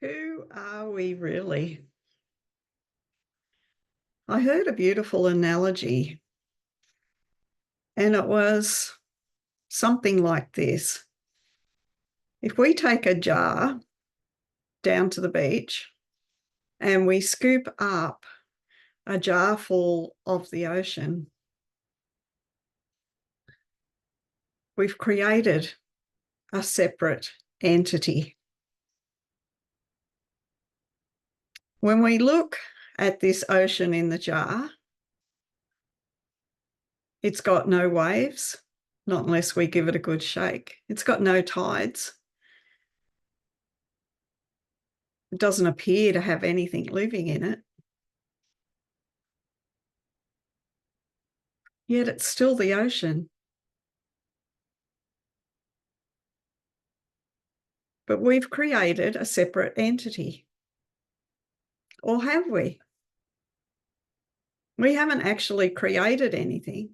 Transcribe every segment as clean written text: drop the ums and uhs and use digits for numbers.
Who are we really? I heard a beautiful analogy, and it was something like this. If we take a jar down to the beach and we scoop up a jar full of the ocean, we've created a separate entity. When we look at this ocean in the jar, it's got no waves, not unless we give it a good shake. It's got no tides. It doesn't appear to have anything living in it. Yet it's still the ocean. But we've created a separate entity. Or have we? We haven't actually created anything.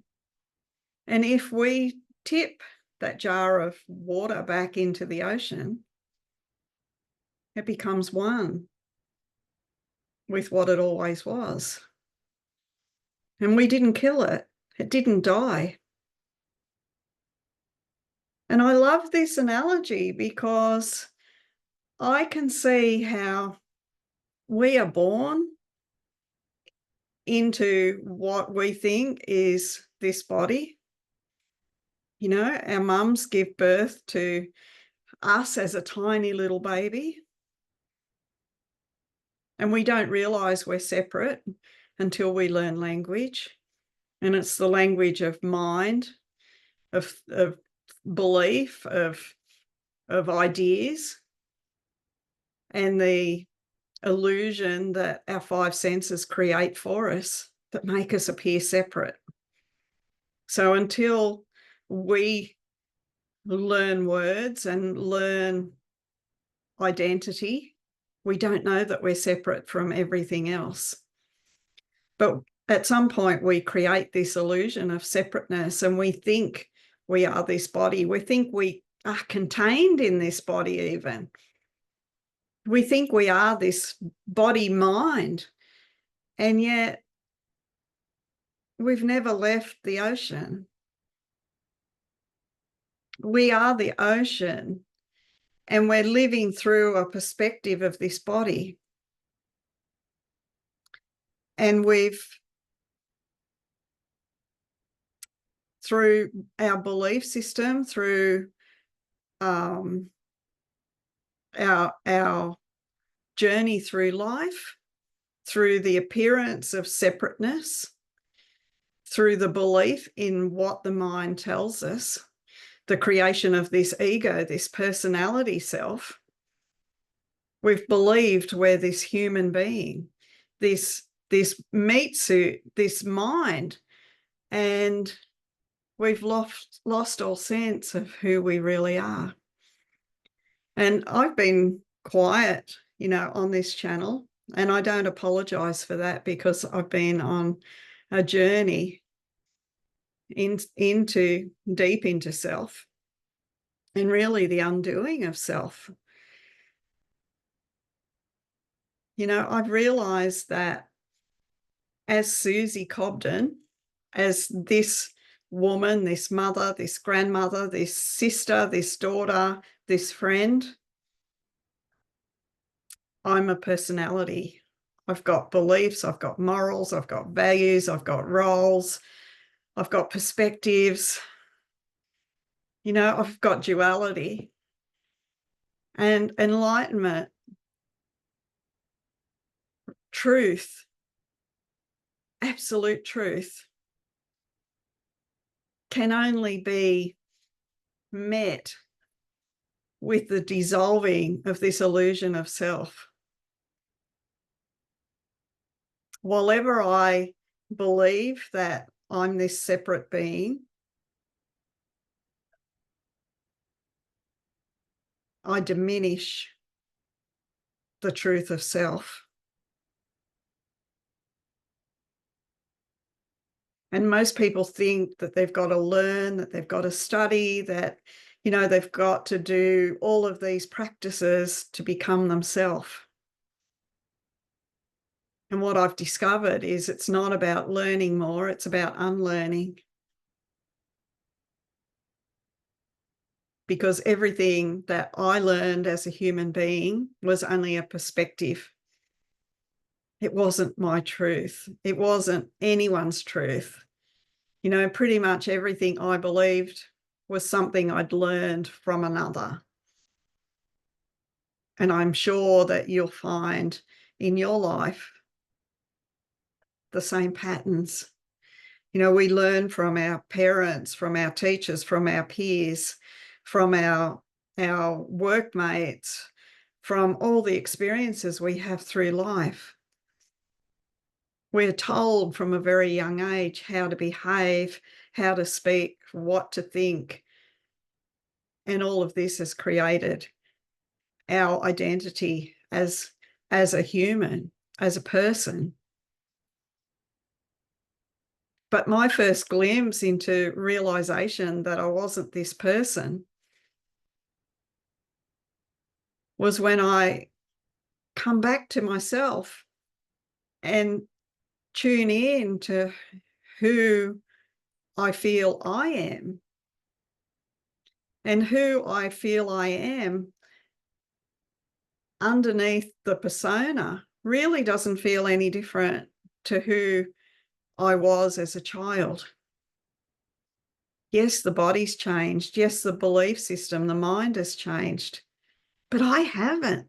And if we tip that jar of water back into the ocean, it becomes one with what it always was. And we didn't kill it. It didn't die. And I love this analogy because I can see how we are born into what we think is this body. You know, our mums give birth to us as a tiny little baby, and we don't realise we're separate until we learn language. And it's the language of mind, of belief, of ideas, and the illusion that our five senses create for us that make us appear separate. So until we learn words and learn identity, we don't know that we're separate from everything else. But at some point, we create this illusion of separateness, and we think we are this body. We think we are contained in this body even. We think we are this body-mind, and yet we've never left the ocean. We are the ocean, and we're living through a perspective of this body. And we've, through our belief system, through our journey through life, through the appearance of separateness, through the belief in what the mind tells us, the creation of this ego, this personality self, we've believed we're this human being, this meat suit, this mind, and we've lost all sense of who we really are. And I've been quiet, you know, on this channel, and I don't apologize for that because I've been on a journey into deep into self and really the undoing of self. You know, I've realized that as Susie Cobden, as this woman, this mother, this grandmother, this sister, this daughter, this friend, I'm a personality. I've got beliefs, I've got morals, I've got values, I've got roles, I've got perspectives. You know, I've got duality. And enlightenment, truth, absolute truth, can only be met with the dissolving of this illusion of self. While ever I believe that I'm this separate being, I diminish the truth of self. And most people think that they've got to learn, that they've got to study, that You know, they've got to do all of these practices to become themselves. And what I've discovered is it's not about learning more, it's about unlearning. Because everything that I learned as a human being was only a perspective. It wasn't my truth. It wasn't anyone's truth. You know, pretty much everything I believed was something I'd learned from another. And I'm sure that you'll find in your life the same patterns. You know, we learn from our parents, from our teachers, from our peers, from our workmates, from all the experiences we have through life. We're told from a very young age how to behave, how to speak, what to think. And all of this has created our identity as a human, as a person. But my first glimpse into realization that I wasn't this person was when I come back to myself and tune in to who I feel I am. And who I feel I am underneath the persona really doesn't feel any different to who I was as a child. Yes, the body's changed. Yes, the belief system, the mind has changed, but I haven't.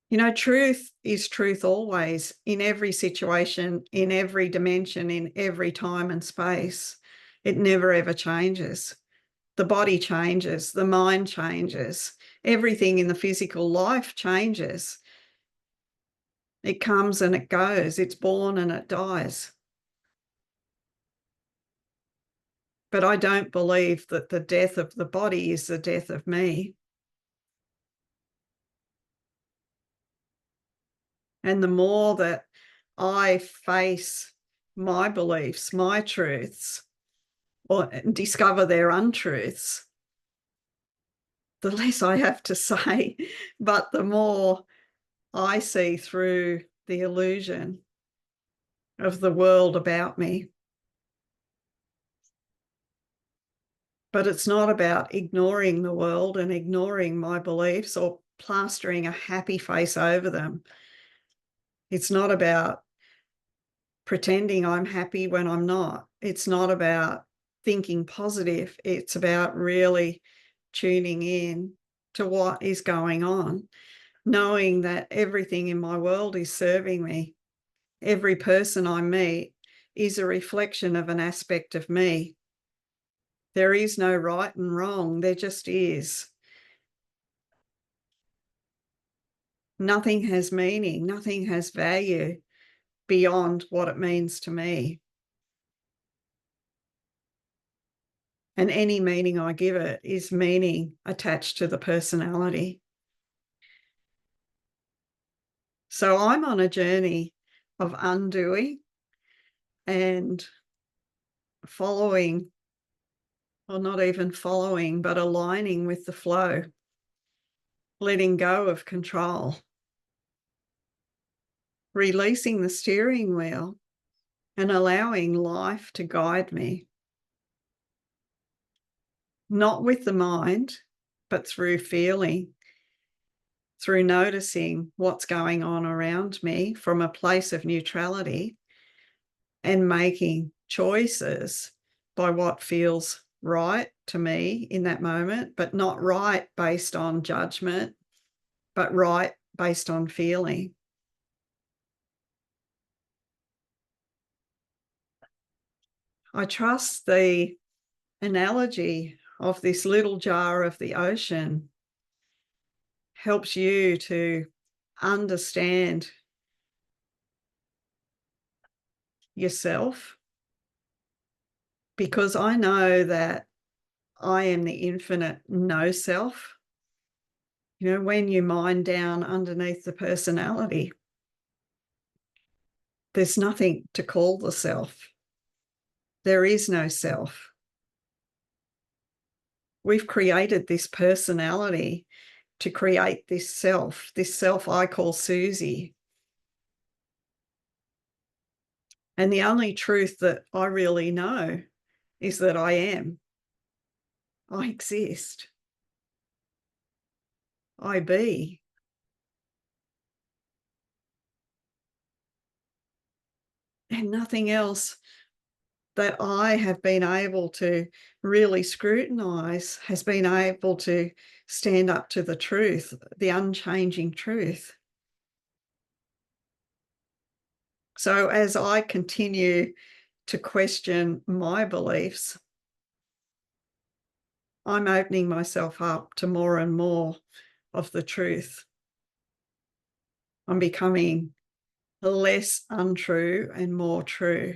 You know, truth is truth always, in every situation, in every dimension, in every time and space. It never ever changes. The body changes, the mind changes, everything in the physical life changes. It comes and it goes, it's born and it dies. But I don't believe that the death of the body is the death of me. And the more that I face my beliefs, my truths, or discover their untruths, the less I have to say, but the more I see through the illusion of the world about me. But it's not about ignoring the world and ignoring my beliefs or plastering a happy face over them. It's not about pretending I'm happy when I'm not. It's not about thinking positive. It's about really tuning in to what is going on, knowing that everything in my world is serving me. Every person I meet is a reflection of an aspect of me. There is no right and wrong, there just is. Nothing has meaning, nothing has value beyond what it means to me. And any meaning I give it is meaning attached to the personality. So I'm on a journey of undoing and following, or not even following, but aligning with the flow, letting go of control, releasing the steering wheel and allowing life to guide me. Not with the mind, but through feeling, through noticing what's going on around me from a place of neutrality and making choices by what feels right to me in that moment, but not right based on judgment, but right based on feeling. I trust the analogy of this little jar of the ocean helps you to understand yourself, because I know that I am the infinite no self. You know, when you mine down underneath the personality, there's nothing to call the self. There is no self. We've created this personality to create this self I call Susie. And the only truth that I really know is that I am. I exist. I be. And nothing else that I have been able to really scrutinize has been able to stand up to the truth, the unchanging truth. So as I continue to question my beliefs, I'm opening myself up to more and more of the truth. I'm becoming less untrue and more true.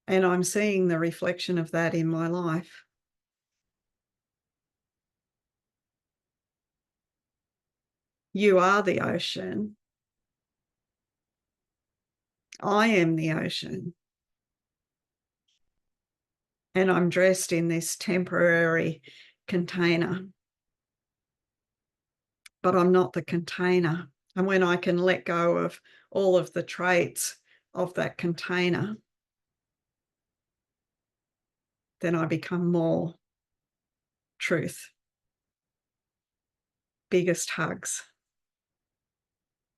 And I'm seeing the reflection of that in my life. You are the ocean. I am the ocean. And I'm dressed in this temporary container. But I'm not the container. And when I can let go of all of the traits of that container, then I become more truth. Biggest hugs.